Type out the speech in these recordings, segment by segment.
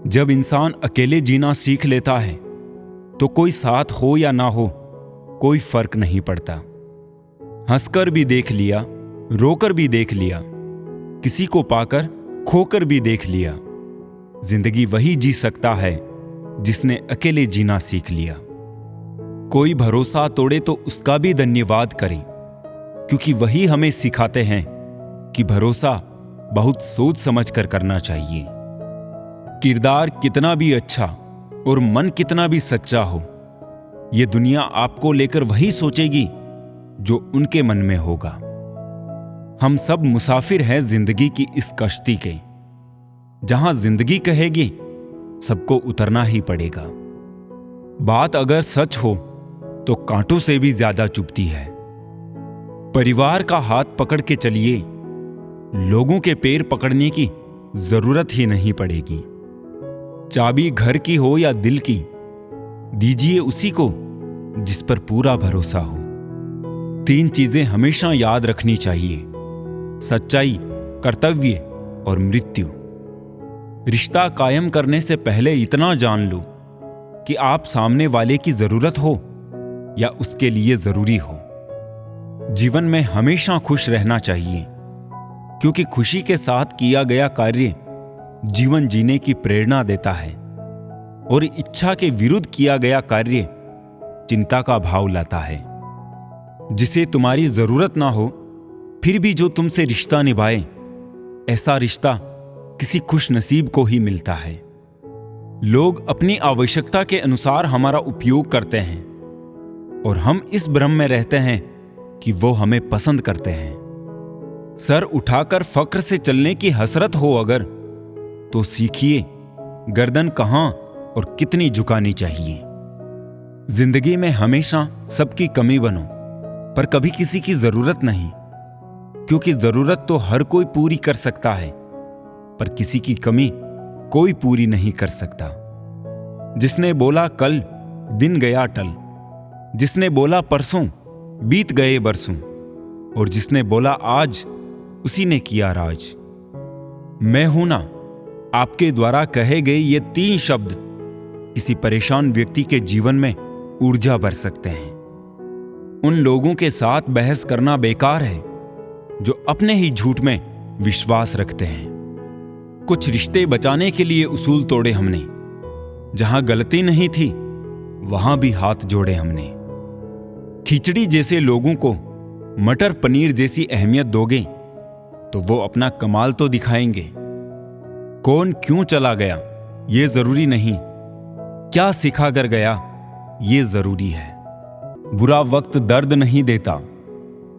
जब इंसान अकेले जीना सीख लेता है तो कोई साथ हो या ना हो कोई फर्क नहीं पड़ता। हंसकर भी देख लिया, रोकर भी देख लिया, किसी को पाकर खोकर भी देख लिया। जिंदगी वही जी सकता है जिसने अकेले जीना सीख लिया। कोई भरोसा तोड़े तो उसका भी धन्यवाद करें, क्योंकि वही हमें सिखाते हैं कि भरोसा बहुत सोच समझ कर करना चाहिए। किरदार कितना भी अच्छा और मन कितना भी सच्चा हो, यह दुनिया आपको लेकर वही सोचेगी जो उनके मन में होगा। हम सब मुसाफिर हैं जिंदगी की इस कश्ती के, जहां जिंदगी कहेगी सबको उतरना ही पड़ेगा। बात अगर सच हो तो कांटों से भी ज्यादा चुभती है। परिवार का हाथ पकड़ के चलिए, लोगों के पैर पकड़ने की जरूरत ही नहीं पड़ेगी। चाबी घर की हो या दिल की, दीजिए उसी को जिस पर पूरा भरोसा हो। 3 चीजें हमेशा याद रखनी चाहिए: सच्चाई, कर्तव्य और मृत्यु। रिश्ता कायम करने से पहले इतना जान लो कि आप सामने वाले की जरूरत हो या उसके लिए जरूरी हो। जीवन में हमेशा खुश रहना चाहिए, क्योंकि खुशी के साथ किया गया कार्य जीवन जीने की प्रेरणा देता है और इच्छा के विरुद्ध किया गया कार्य चिंता का भाव लाता है। जिसे तुम्हारी जरूरत ना हो फिर भी जो तुमसे रिश्ता निभाए, ऐसा रिश्ता किसी खुशनसीब को ही मिलता है। लोग अपनी आवश्यकता के अनुसार हमारा उपयोग करते हैं और हम इस भ्रम में रहते हैं कि वो हमें पसंद करते हैं। सर उठाकर फक्र से चलने की हसरत हो अगर, तो सीखिए गर्दन कहां और कितनी झुकानी चाहिए। जिंदगी में हमेशा सबकी कमी बनो, पर कभी किसी की जरूरत नहीं, क्योंकि जरूरत तो हर कोई पूरी कर सकता है, पर किसी की कमी कोई पूरी नहीं कर सकता। जिसने बोला कल, दिन गया टल। जिसने बोला परसों, बीत गए बरसों। और जिसने बोला आज, उसी ने किया राज। मैं हूं ना, आपके द्वारा कहे गए ये 3 शब्द किसी परेशान व्यक्ति के जीवन में ऊर्जा भर सकते हैं। उन लोगों के साथ बहस करना बेकार है जो अपने ही झूठ में विश्वास रखते हैं। कुछ रिश्ते बचाने के लिए उसूल तोड़े हमने, जहां गलती नहीं थी वहां भी हाथ जोड़े हमने। खिचड़ी जैसे लोगों को मटर पनीर जैसी अहमियत दोगे तो वो अपना कमाल तो दिखाएंगे। कौन क्यों चला गया ये जरूरी नहीं, क्या सिखा कर गया ये जरूरी है। बुरा वक्त दर्द नहीं देता,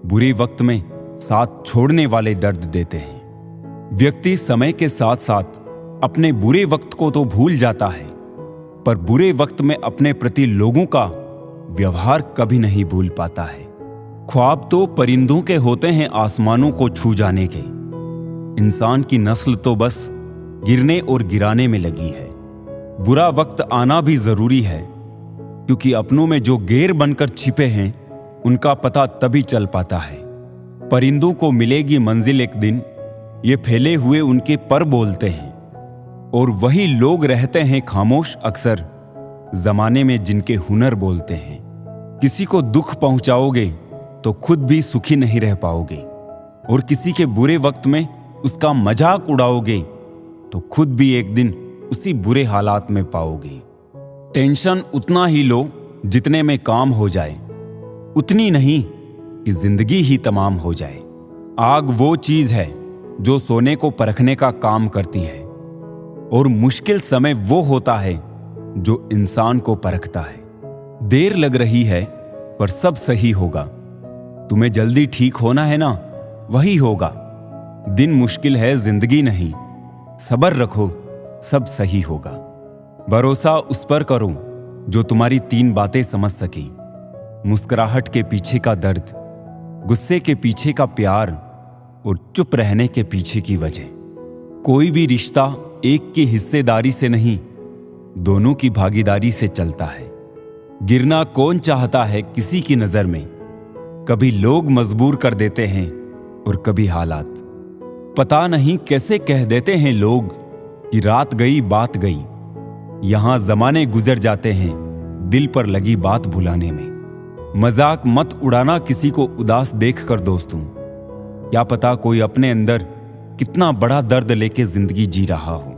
बुरे वक्त में साथ छोड़ने वाले दर्द देते हैं। व्यक्ति समय के साथ साथ अपने बुरे वक्त को तो भूल जाता है, पर बुरे वक्त में अपने प्रति लोगों का व्यवहार कभी नहीं भूल पाता है। ख्वाब तो परिंदों के होते हैं आसमानों को छू जाने के, इंसान की नस्ल तो बस गिरने और गिराने में लगी है। बुरा वक्त आना भी जरूरी है, क्योंकि अपनों में जो गैर बनकर छिपे हैं उनका पता तभी चल पाता है। परिंदों को मिलेगी मंजिल एक दिन, ये फैले हुए उनके पर बोलते हैं, और वही लोग रहते हैं खामोश अक्सर जमाने में जिनके हुनर बोलते हैं। किसी को दुख पहुंचाओगे तो खुद भी सुखी नहीं रह पाओगे, और किसी के बुरे वक्त में उसका मजाक उड़ाओगे तो खुद भी एक दिन उसी बुरे हालात में पाओगे। टेंशन उतना ही लो जितने में काम हो जाए, उतनी नहीं कि जिंदगी ही तमाम हो जाए। आग वो चीज है जो सोने को परखने का काम करती है, और मुश्किल समय वो होता है जो इंसान को परखता है। देर लग रही है पर सब सही होगा। तुम्हें जल्दी ठीक होना है ना, वही होगा। दिन मुश्किल है जिंदगी नहीं, सब्र रखो सब सही होगा। भरोसा उस पर करो जो तुम्हारी 3 बातें समझ सके: मुस्कुराहट के पीछे का दर्द, गुस्से के पीछे का प्यार और चुप रहने के पीछे की वजह। कोई भी रिश्ता एक की हिस्सेदारी से नहीं, दोनों की भागीदारी से चलता है। गिरना कौन चाहता है किसी की नजर में, कभी लोग मजबूर कर देते हैं और कभी हालात। पता नहीं कैसे कह देते हैं लोग कि रात गई बात गई, यहां जमाने गुजर जाते हैं दिल पर लगी बात भुलाने में। मजाक मत उड़ाना किसी को उदास देखकर दोस्तों। क्या पता कोई अपने अंदर कितना बड़ा दर्द लेके जिंदगी जी रहा हो।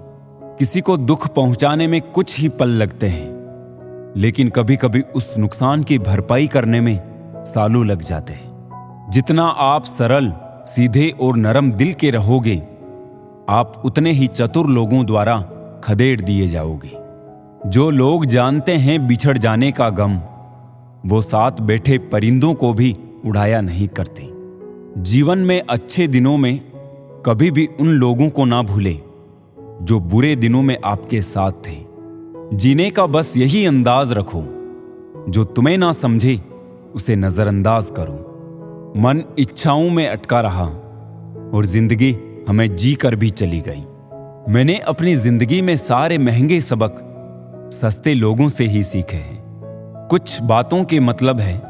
किसी को दुख पहुंचाने में कुछ ही पल लगते हैं, लेकिन कभी कभी उस नुकसान की भरपाई करने में सालों लग जाते हैं। जितना आप सरल, सीधे और नरम दिल के रहोगे, आप उतने ही चतुर लोगों द्वारा खदेड़ दिए जाओगे। जो लोग जानते हैं बिछड़ जाने का गम, वो साथ बैठे परिंदों को भी उड़ाया नहीं करते। जीवन में अच्छे दिनों में कभी भी उन लोगों को ना भूले जो बुरे दिनों में आपके साथ थे। जीने का बस यही अंदाज रखो, जो तुम्हें ना समझे उसे नजरअंदाज करो। मन इच्छाओं में अटका रहा और जिंदगी हमें जी कर भी चली गई। मैंने अपनी जिंदगी में सारे महंगे सबक सस्ते लोगों से ही सीखे हैं। कुछ बातों के मतलब है,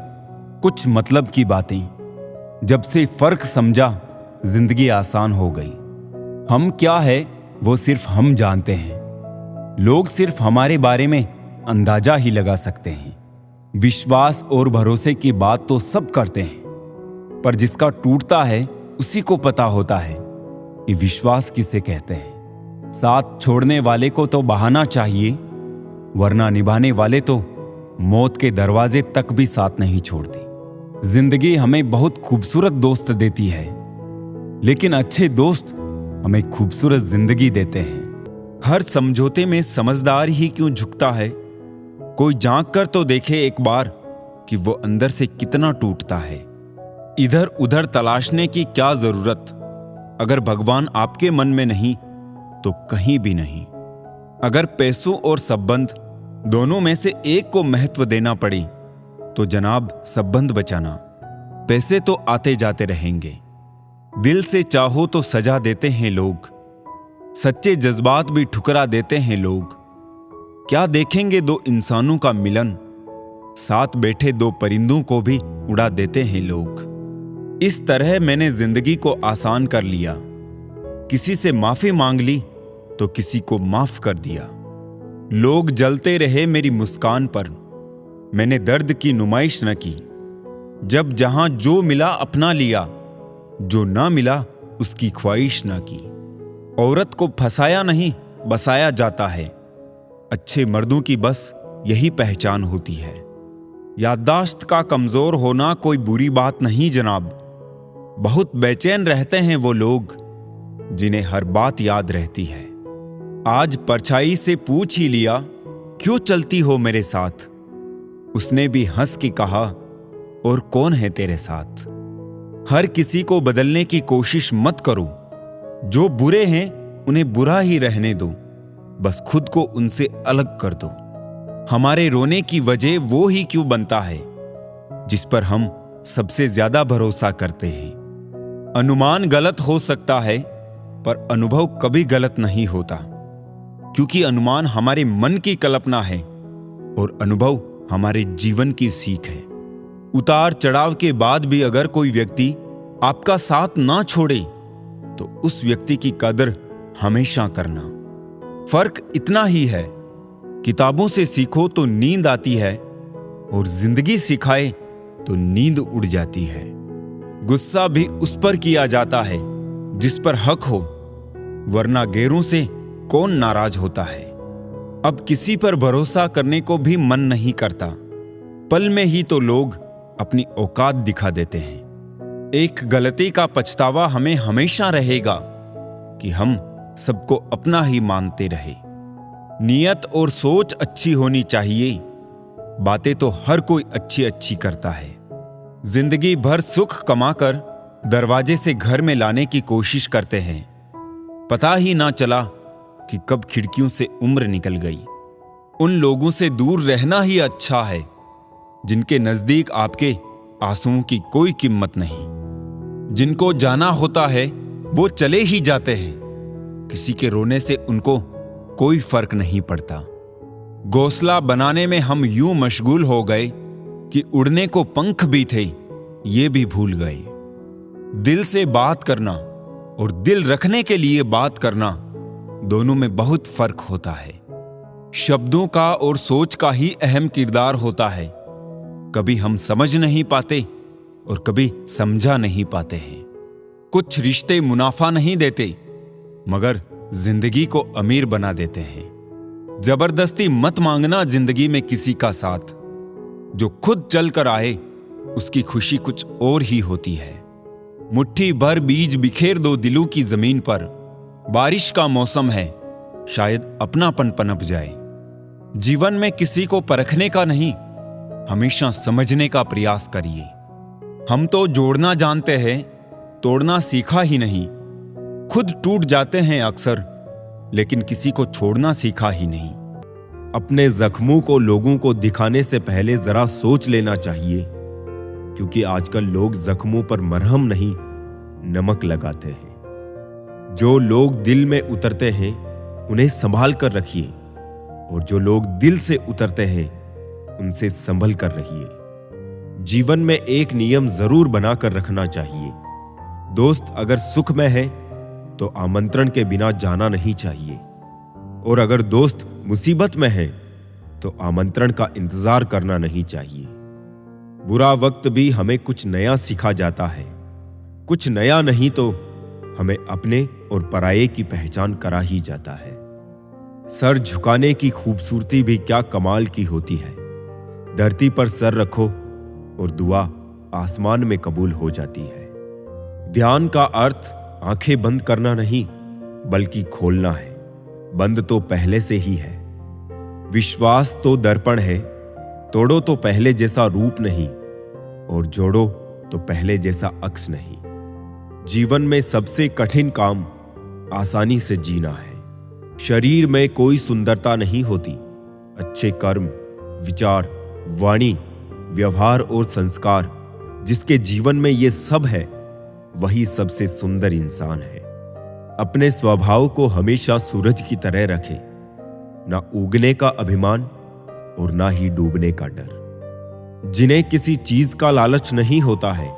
कुछ मतलब की बातें। जब से फर्क समझा जिंदगी आसान हो गई। हम क्या है वो सिर्फ हम जानते हैं। लोग सिर्फ हमारे बारे में अंदाजा ही लगा सकते हैं। विश्वास और भरोसे की बात तो सब करते हैं, पर जिसका टूटता है उसी को पता होता है कि विश्वास किसे कहते हैं। साथ छोड़ने वाले को तो बहाना चाहिए, वरना निभाने वाले तो मौत के दरवाजे तक भी साथ नहीं छोड़ते। जिंदगी हमें बहुत खूबसूरत दोस्त देती है, लेकिन अच्छे दोस्त हमें खूबसूरत जिंदगी देते हैं। हर समझौते में समझदार ही क्यों झुकता है? कोई झांक कर तो देखे एक बार कि वो अंदर से कितना टूटता है। इधर उधर तलाशने की क्या जरूरत? अगर भगवान आपके मन में नहीं तो कहीं भी नहीं। अगर पैसों और संबंध दोनों में से एक को महत्व देना पड़े तो जनाब संबंध बचाना। पैसे तो आते जाते रहेंगे, दिल से चाहो तो सजा देते हैं लोग। सच्चे जज्बात भी ठुकरा देते हैं लोग। क्या देखेंगे दो इंसानों का मिलन, साथ बैठे दो परिंदों को भी उड़ा देते हैं लोग। इस तरह मैंने जिंदगी को आसान कर लिया। किसी से माफी मांग ली तो किसी को माफ कर दिया। लोग जलते रहे मेरी मुस्कान पर, मैंने दर्द की नुमाइश न की। जब जहां जो मिला अपना लिया, जो ना मिला उसकी ख्वाहिश ना की। औरत को फंसाया नहीं बसाया जाता है, अच्छे मर्दों की बस यही पहचान होती है। याददाश्त का कमजोर होना कोई बुरी बात नहीं जनाब। बहुत बेचैन रहते हैं वो लोग जिन्हें हर बात याद रहती है। आज परछाई से पूछ ही लिया, क्यों चलती हो मेरे साथ? उसने भी हंस के कहा, और कौन है तेरे साथ? हर किसी को बदलने की कोशिश मत करो। जो बुरे हैं उन्हें बुरा ही रहने दो, बस खुद को उनसे अलग कर दो। हमारे रोने की वजह वो ही क्यों बनता है जिस पर हम सबसे ज्यादा भरोसा करते हैं। अनुमान गलत हो सकता है, पर अनुभव कभी गलत नहीं होता, क्योंकि अनुमान हमारे मन की कल्पना है और अनुभव हमारे जीवन की सीख है। उतार चढ़ाव के बाद भी अगर कोई व्यक्ति आपका साथ ना छोड़े तो उस व्यक्ति की कदर हमेशा करना। फर्क इतना ही है, किताबों से सीखो तो नींद आती है और जिंदगी सिखाए तो नींद उड़ जाती है। गुस्सा भी उस पर किया जाता है जिस पर हक हो, वरना गैरों से कौन नाराज होता है। अब किसी पर भरोसा करने को भी मन नहीं करता। पल में ही तो लोग अपनी औकात दिखा देते हैं। एक गलती का पछतावा हमें हमेशा रहेगा कि हम सबको अपना ही मानते रहे। नियत और सोच अच्छी होनी चाहिए। बातें तो हर कोई अच्छी अच्छी करता है। जिंदगी भर सुख कमाकर दरवाजे से घर में लाने की कोशिश करते हैं, पता ही ना चला कि कब खिड़कियों से उम्र निकल गई। उन लोगों से दूर रहना ही अच्छा है जिनके नजदीक आपके आंसुओं की कोई कीमत नहीं। जिनको जाना होता है वो चले ही जाते हैं, किसी के रोने से उनको कोई फर्क नहीं पड़ता। घोंसला बनाने में हम यूं मशगूल हो गए कि उड़ने को पंख भी थे ये भी भूल गए। दिल से बात करना और दिल रखने के लिए बात करना, दोनों में बहुत फर्क होता है। शब्दों का और सोच का ही अहम किरदार होता है। कभी हम समझ नहीं पाते और कभी समझा नहीं पाते हैं। कुछ रिश्ते मुनाफा नहीं देते मगर जिंदगी को अमीर बना देते हैं। जबरदस्ती मत मांगना जिंदगी में किसी का साथ। जो खुद चल कर आए उसकी खुशी कुछ और ही होती है। मुट्ठी भर बीज बिखेर दो दिलों की जमीन पर। बारिश का मौसम है, शायद अपनापन पनप जाए। जीवन में किसी को परखने का नहीं, हमेशा समझने का प्रयास करिए। हम तो जोड़ना जानते हैं, तोड़ना सीखा ही नहीं। खुद टूट जाते हैं अक्सर, लेकिन किसी को छोड़ना सीखा ही नहीं। अपने जख्मों को लोगों को दिखाने से पहले जरा सोच लेना चाहिए, क्योंकि आजकल लोग जख्मों पर मरहम नहीं, नमक लगाते हैं। जो लोग दिल में उतरते हैं उन्हें संभाल कर रखिए, और जो लोग दिल से उतरते हैं उनसे संभल कर रहिए। जीवन में एक नियम जरूर बनाकर रखना चाहिए। दोस्त अगर सुख में है तो आमंत्रण के बिना जाना नहीं चाहिए, और अगर दोस्त मुसीबत में है तो आमंत्रण का इंतजार करना नहीं चाहिए। बुरा वक्त भी हमें कुछ नया सिखा जाता है। कुछ नया नहीं तो हमें अपने और पराये की पहचान करा ही जाता है। सर झुकाने की खूबसूरती भी क्या कमाल की होती है। धरती पर सर रखो और दुआ आसमान में कबूल हो जाती है। ध्यान का अर्थ आंखें बंद करना नहीं, बल्कि खोलना है। बंद तो पहले से ही है। विश्वास तो दर्पण है, तोड़ो तो पहले जैसा रूप नहीं, और जोड़ो तो पहले जैसा अक्स नहीं। जीवन में सबसे कठिन काम आसानी से जीना है। शरीर में कोई सुंदरता नहीं होती। अच्छे कर्म, विचार, वाणी, व्यवहार और संस्कार जिसके जीवन में ये सब है, वही सबसे सुंदर इंसान है। अपने स्वभाव को हमेशा सूरज की तरह रखें, ना उगने का अभिमान और ना ही डूबने का डर। जिन्हें किसी चीज का लालच नहीं होता है,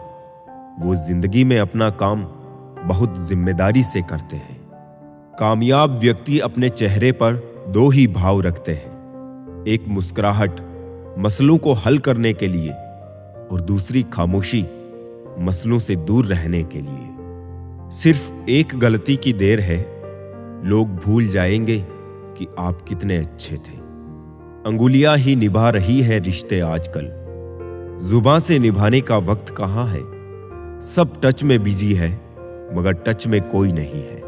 वो जिंदगी में अपना काम बहुत जिम्मेदारी से करते हैं। कामयाब व्यक्ति अपने चेहरे पर दो ही भाव रखते हैं, एक मुस्कुराहट मसलों को हल करने के लिए, और दूसरी खामोशी मसलों से दूर रहने के लिए। सिर्फ एक गलती की देर है, लोग भूल जाएंगे कि आप कितने अच्छे थे। अंगुलियां ही निभा रही है रिश्ते आजकल, जुबान से निभाने का वक्त कहां है। सब टच में बिजी है, मगर टच में कोई नहीं है।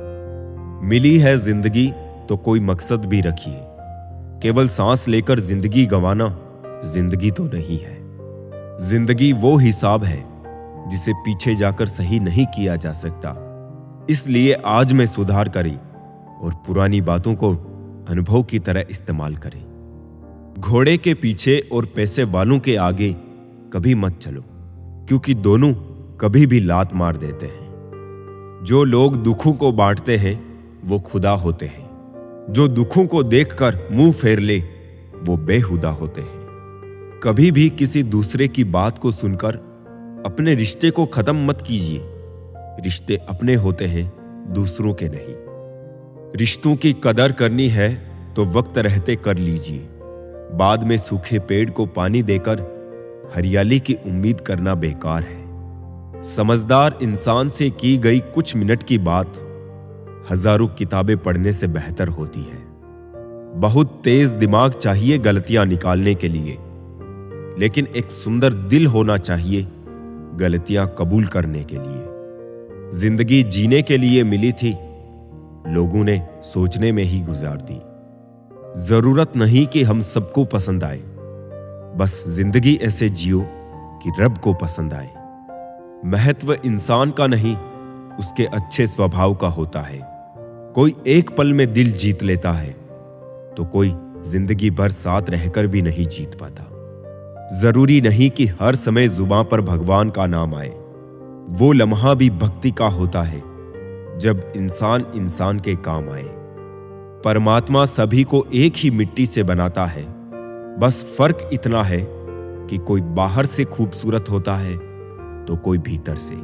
मिली है जिंदगी तो कोई मकसद भी रखिए। केवल सांस लेकर जिंदगी गंवाना जिंदगी तो नहीं है। जिंदगी वो हिसाब है जिसे पीछे जाकर सही नहीं किया जा सकता। इसलिए आज में सुधार करें और पुरानी बातों को अनुभव की तरह इस्तेमाल करें। घोड़े के पीछे और पैसे वालों के आगे कभी मत चलो, क्योंकि दोनों कभी भी लात मार देते हैं। जो लोग दुखों को बांटते हैं वो खुदा होते हैं। जो दुखों को देखकर मुंह फेर ले वो बेहुदा होते हैं। कभी भी किसी दूसरे की बात को सुनकर अपने रिश्ते को खत्म मत कीजिए। रिश्ते अपने होते हैं, दूसरों के नहीं। रिश्तों की कदर करनी है तो वक्त रहते कर लीजिए। बाद में सूखे पेड़ को पानी देकर हरियाली की उम्मीद करना बेकार है। समझदार इंसान से की गई कुछ मिनट की बात हजारों किताबें पढ़ने से बेहतर होती है। बहुत तेज दिमाग चाहिए गलतियां निकालने के लिए, लेकिन एक सुंदर दिल होना चाहिए गलतियां कबूल करने के लिए। जिंदगी जीने के लिए मिली थी, लोगों ने सोचने में ही गुजार दी। जरूरत नहीं कि हम सबको पसंद आए, बस जिंदगी ऐसे जियो कि रब को पसंद आए। महत्व इंसान का नहीं, उसके अच्छे स्वभाव का होता है। कोई एक पल में दिल जीत लेता है तो कोई जिंदगी भर साथ रहकर भी नहीं जीत पाता। जरूरी नहीं कि हर समय जुबान पर भगवान का नाम आए। वो लम्हा भी भक्ति का होता है जब इंसान इंसान के काम आए। परमात्मा सभी को एक ही मिट्टी से बनाता है, बस फर्क इतना है कि कोई बाहर से खूबसूरत होता है तो कोई भीतर से।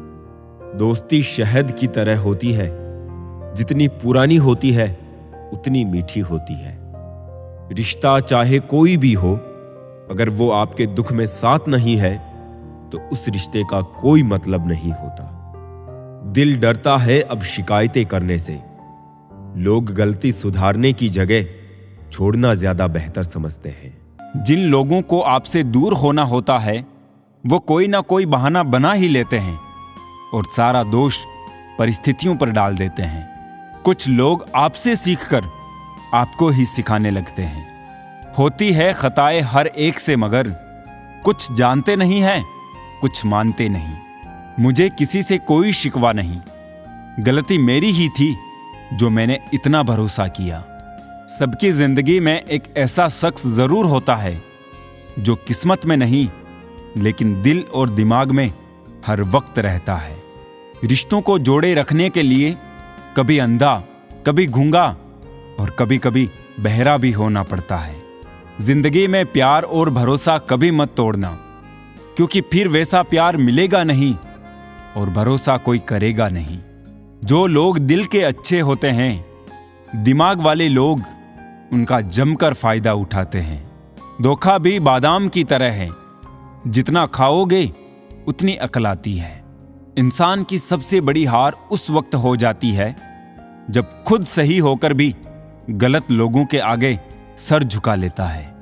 दोस्ती शहद की तरह होती है, जितनी पुरानी होती है उतनी मीठी होती है। रिश्ता चाहे कोई भी हो, अगर वो आपके दुख में साथ नहीं है तो उस रिश्ते का कोई मतलब नहीं होता। दिल डरता है अब शिकायतें करने से। लोग गलती सुधारने की जगह छोड़ना ज्यादा बेहतर समझते हैं। जिन लोगों को आपसे दूर होना होता है वो कोई ना कोई बहाना बना ही लेते हैं और सारा दोष परिस्थितियों पर डाल देते हैं। कुछ लोग आपसे सीखकर आपको ही सिखाने लगते हैं। होती है खताएं हर एक से, मगर कुछ जानते नहीं हैं, कुछ मानते नहीं। मुझे किसी से कोई शिकवा नहीं, गलती मेरी ही थी जो मैंने इतना भरोसा किया। सबकी जिंदगी में एक ऐसा शख्स जरूर होता है जो किस्मत में नहीं लेकिन दिल और दिमाग में हर वक्त रहता है। रिश्तों को जोड़े रखने के लिए कभी अंधा, कभी गूंगा और कभी कभी बहरा भी होना पड़ता है। जिंदगी में प्यार और भरोसा कभी मत तोड़ना, क्योंकि फिर वैसा प्यार मिलेगा नहीं और भरोसा कोई करेगा नहीं। जो लोग दिल के अच्छे होते हैं, दिमाग वाले लोग उनका जमकर फायदा उठाते हैं। धोखा भी बादाम की तरह है, जितना खाओगे उतनी अकल आती है। इंसान की सबसे बड़ी हार उस वक्त हो जाती है जब खुद सही होकर भी गलत लोगों के आगे सर झुका लेता है।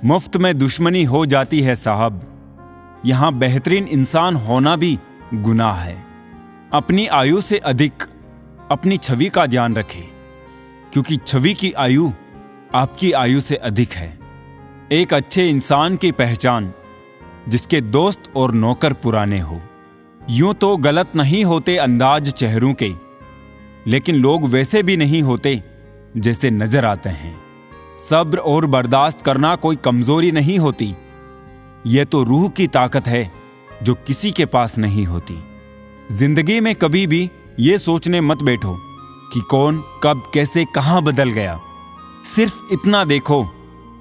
मुफ्त में दुश्मनी हो जाती है साहब। यहां बेहतरीन इंसान होना भी गुनाह है। अपनी आयु से अधिक अपनी छवि का ध्यान रखें, क्योंकि छवि की आयु आपकी आयु से अधिक है। एक अच्छे इंसान की पहचान जिसके दोस्त और नौकर पुराने हो। यूं तो गलत नहीं होते अंदाज चेहरों के, लेकिन लोग वैसे भी नहीं होते जैसे नजर आते हैं। सब्र और बर्दाश्त करना कोई कमजोरी नहीं होती, यह तो रूह की ताकत है जो किसी के पास नहीं होती। जिंदगी में कभी भी यह सोचने मत बैठो कि कौन कब कैसे कहां बदल गया। सिर्फ इतना देखो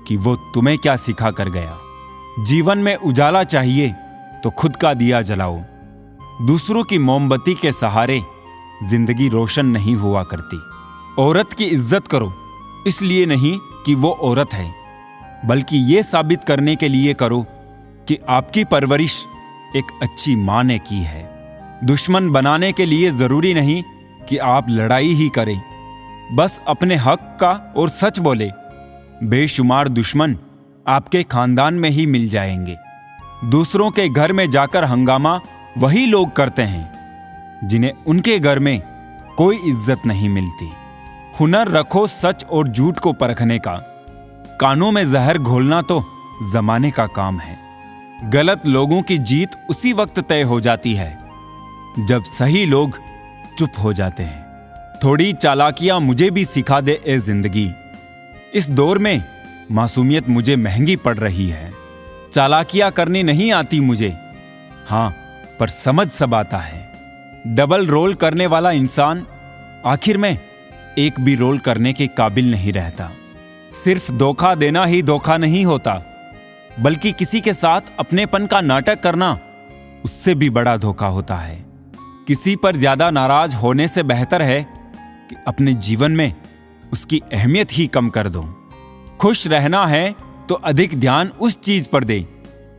कि वो तुम्हें क्या सिखा कर गया। जीवन में उजाला चाहिए तो खुद का दिया जलाओ। दूसरों की मोमबत्ती के सहारे जिंदगी रोशन नहीं हुआ करती। औरत की इज्जत करो, इसलिए नहीं कि वो औरत है, बल्कि ये साबित करने के लिए करो कि आपकी परवरिश एक अच्छी मां ने की है। दुश्मन बनाने के लिए जरूरी नहीं कि आप लड़ाई ही करें, बस अपने हक का और सच बोले। बेशुमार दुश्मन आपके खानदान में ही मिल जाएंगे। दूसरों के घर में जाकर हंगामा वही लोग करते हैं जिन्हें उनके घर में कोई इज्जत नहीं मिलती। हुनर रखो सच और झूठ को परखने का। कानों में जहर घोलना तो जमाने का काम है। गलत लोगों की जीत उसी वक्त तय हो जाती है जब सही लोग चुप हो जाते हैं। थोड़ी चालाकियां मुझे भी सिखा दे ए जिंदगी। इस दौर में मासूमियत मुझे महंगी पड़ रही है। चालाकियां करनी नहीं आती मुझे, हां, पर समझ सब आता है। डबल रोल करने वाला इंसान आखिर में एक भी रोल करने के काबिल नहीं रहता। सिर्फ धोखा देना ही धोखा नहीं होता, बल्कि किसी के साथ अपनेपन का नाटक करना उससे भी बड़ा धोखा होता है। किसी पर ज्यादा नाराज होने से बेहतर है कि अपने जीवन में उसकी अहमियत ही कम कर दो। खुश रहना है तो अधिक ध्यान उस चीज पर दे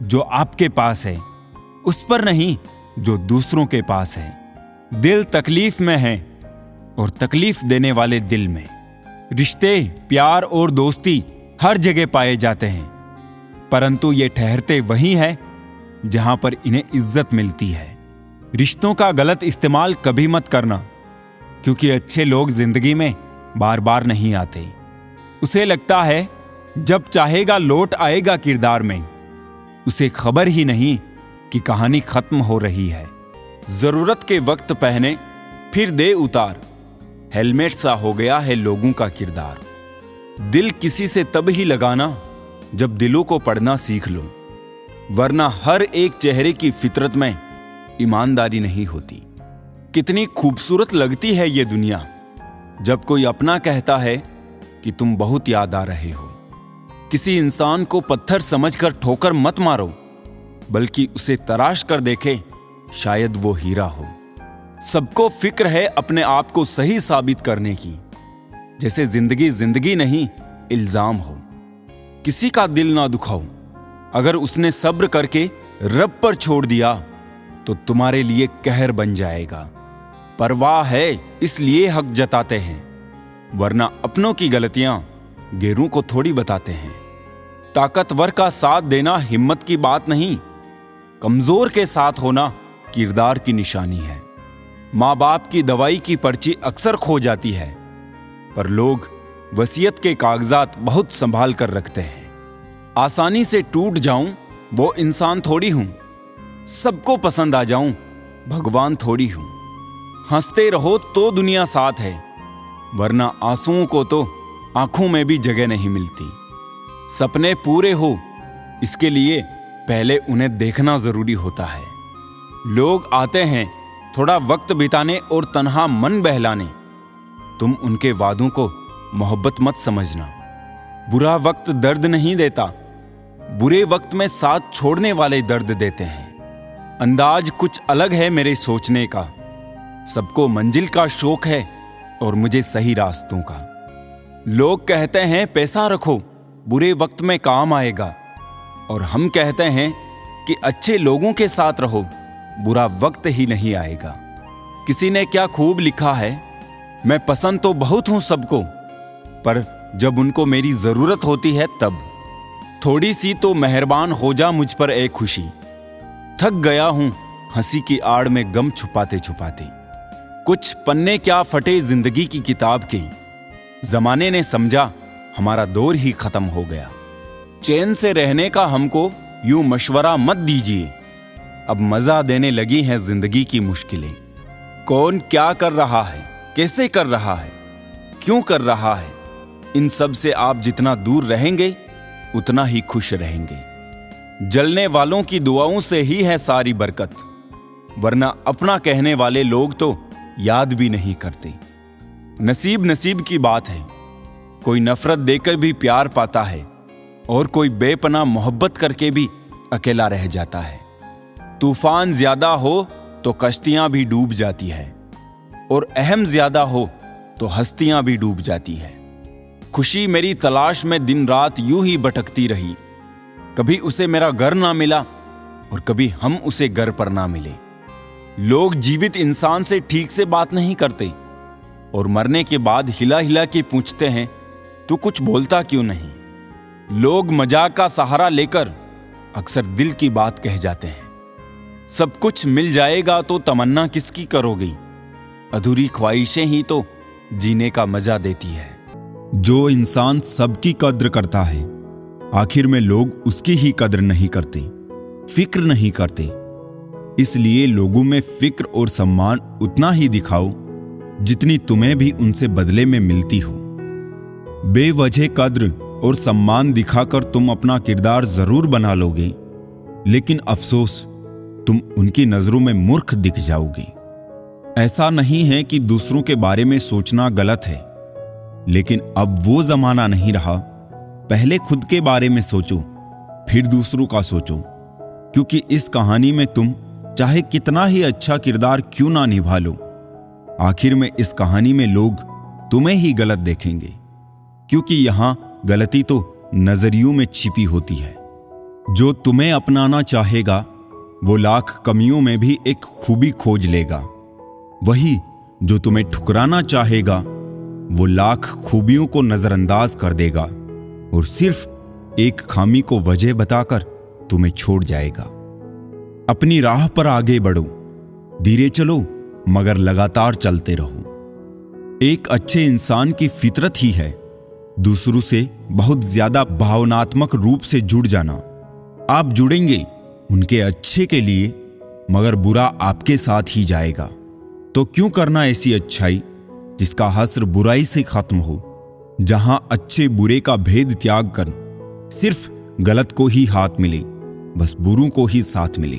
जो आपके पास है, उस पर नहीं जो दूसरों के पास है। दिल तकलीफ में है और तकलीफ देने वाले दिल में। रिश्ते, प्यार और दोस्ती हर जगह पाए जाते हैं, परंतु ये ठहरते वहीं है जहां पर इन्हें इज्जत मिलती है। रिश्तों का गलत इस्तेमाल कभी मत करना, क्योंकि अच्छे लोग जिंदगी में बार बार नहीं आते। उसे लगता है जब चाहेगा लौट आएगा किरदार में। उसे खबर ही नहीं कि कहानी खत्म हो रही है। जरूरत के वक्त पहने फिर दे उतार, हेलमेट सा हो गया है लोगों का किरदार। दिल किसी से तब ही लगाना जब दिलों को पढ़ना सीख लो, वरना हर एक चेहरे की फितरत में ईमानदारी नहीं होती। कितनी खूबसूरत लगती है ये दुनिया जब कोई अपना कहता है कि तुम बहुत याद आ रहे हो। किसी इंसान को पत्थर समझकर ठोकर मत मारो, बल्कि उसे तराश कर देखे, शायद वो हीरा हो। सबको फिक्र है अपने आप को सही साबित करने की, जैसे जिंदगी जिंदगी नहीं इल्जाम हो। किसी का दिल ना दुखाओ। अगर उसने सब्र करके रब पर छोड़ दिया तो तुम्हारे लिए कहर बन जाएगा। परवाह है इसलिए हक जताते हैं, वरना अपनों की गलतियां गैरों को थोड़ी बताते हैं। ताकतवर का साथ देना हिम्मत की बात नहीं, कमजोर के साथ होना किरदार की निशानी है। माँ बाप की दवाई की पर्ची अक्सर खो जाती है, पर लोग वसीयत के कागजात बहुत संभाल कर रखते हैं। आसानी से टूट जाऊं वो इंसान थोड़ी हूं, सबको पसंद आ जाऊं भगवान थोड़ी हूं। हंसते रहो तो दुनिया साथ है, वरना आंसुओं को तो आंखों में भी जगह नहीं मिलती। सपने पूरे हो इसके लिए पहले उन्हें देखना जरूरी होता है। लोग आते हैं थोड़ा वक्त बिताने और तन्हा मन बहलाने, तुम उनके वादों को मोहब्बत मत समझना। बुरा वक्त दर्द नहीं देता, बुरे वक्त में साथ छोड़ने वाले दर्द देते हैं। अंदाज कुछ अलग है मेरे सोचने का, सबको मंजिल का शौक है और मुझे सही रास्तों का। लोग कहते हैं पैसा रखो बुरे वक्त में काम आएगा, और हम कहते हैं कि अच्छे लोगों के साथ रहो बुरा वक्त ही नहीं आएगा। किसी ने क्या खूब लिखा है, मैं पसंद तो बहुत हूं सबको, पर जब उनको मेरी जरूरत होती है तब। थोड़ी सी तो मेहरबान हो जा मुझ पर ए खुशी, थक गया हूं हंसी की आड़ में गम छुपाते छुपाते। कुछ पन्ने क्या फटे जिंदगी की किताब के, जमाने ने समझा हमारा दौर ही खत्म हो गया। चैन से रहने का हमको यूं मशवरा मत दीजिए, अब मजा देने लगी हैं जिंदगी की मुश्किलें। कौन क्या कर रहा है, कैसे कर रहा है, क्यों कर रहा है, इन सब से आप जितना दूर रहेंगे उतना ही खुश रहेंगे। जलने वालों की दुआओं से ही है सारी बरकत, वरना अपना कहने वाले लोग तो याद भी नहीं करते। नसीब नसीब की बात है, कोई नफरत देकर भी प्यार पाता है और कोई बेपनाह मोहब्बत करके भी अकेला रह जाता है। तूफान ज्यादा हो तो कश्तियां भी डूब जाती है, और अहम ज्यादा हो तो हस्तियां भी डूब जाती है। खुशी मेरी तलाश में दिन रात यूं ही भटकती रही, कभी उसे मेरा घर ना मिला और कभी हम उसे घर पर ना मिले। लोग जीवित इंसान से ठीक से बात नहीं करते और मरने के बाद हिला हिला के पूछते हैं तू कुछ बोलता क्यों नहीं। लोग मजाक का सहारा लेकर अक्सर दिल की बात कह जाते हैं। सब कुछ मिल जाएगा तो तमन्ना किसकी करोगी, अधूरी ख्वाहिशें ही तो जीने का मजा देती है। जो इंसान सबकी कद्र करता है, आखिर में लोग उसकी ही कद्र नहीं करते, फिक्र नहीं करते। इसलिए लोगों में फिक्र और सम्मान उतना ही दिखाओ जितनी तुम्हें भी उनसे बदले में मिलती हो। बेवजह कद्र और सम्मान दिखाकर तुम अपना किरदार जरूर बना लोगे, लेकिन अफसोस तुम उनकी नजरों में मूर्ख दिख जाओगे। ऐसा नहीं है कि दूसरों के बारे में सोचना गलत है, लेकिन अब वो जमाना नहीं रहा। पहले खुद के बारे में सोचो, फिर दूसरों का सोचो, क्योंकि इस कहानी में तुम चाहे कितना ही अच्छा किरदार क्यों ना निभा लो, आखिर में इस कहानी में लोग तुम्हें ही गलत देखेंगे, क्योंकि यहां गलती तो नजरियों में छिपी होती है। जो तुम्हें अपनाना चाहेगा वो लाख कमियों में भी एक खूबी खोज लेगा, वही जो तुम्हें ठुकराना चाहेगा वो लाख खूबियों को नजरअंदाज कर देगा और सिर्फ एक खामी को वजह बताकर तुम्हें छोड़ जाएगा। अपनी राह पर आगे बढ़ो, धीरे चलो मगर लगातार चलते रहो। एक अच्छे इंसान की फितरत ही है दूसरों से बहुत ज्यादा भावनात्मक रूप से जुड़ जाना। आप जुड़ेंगे उनके अच्छे के लिए, मगर बुरा आपके साथ ही जाएगा। तो क्यों करना ऐसी अच्छाई जिसका हस्र बुराई से खत्म हो, जहां अच्छे बुरे का भेद त्याग कर सिर्फ गलत को ही हाथ मिले, बस बुरों को ही साथ मिले।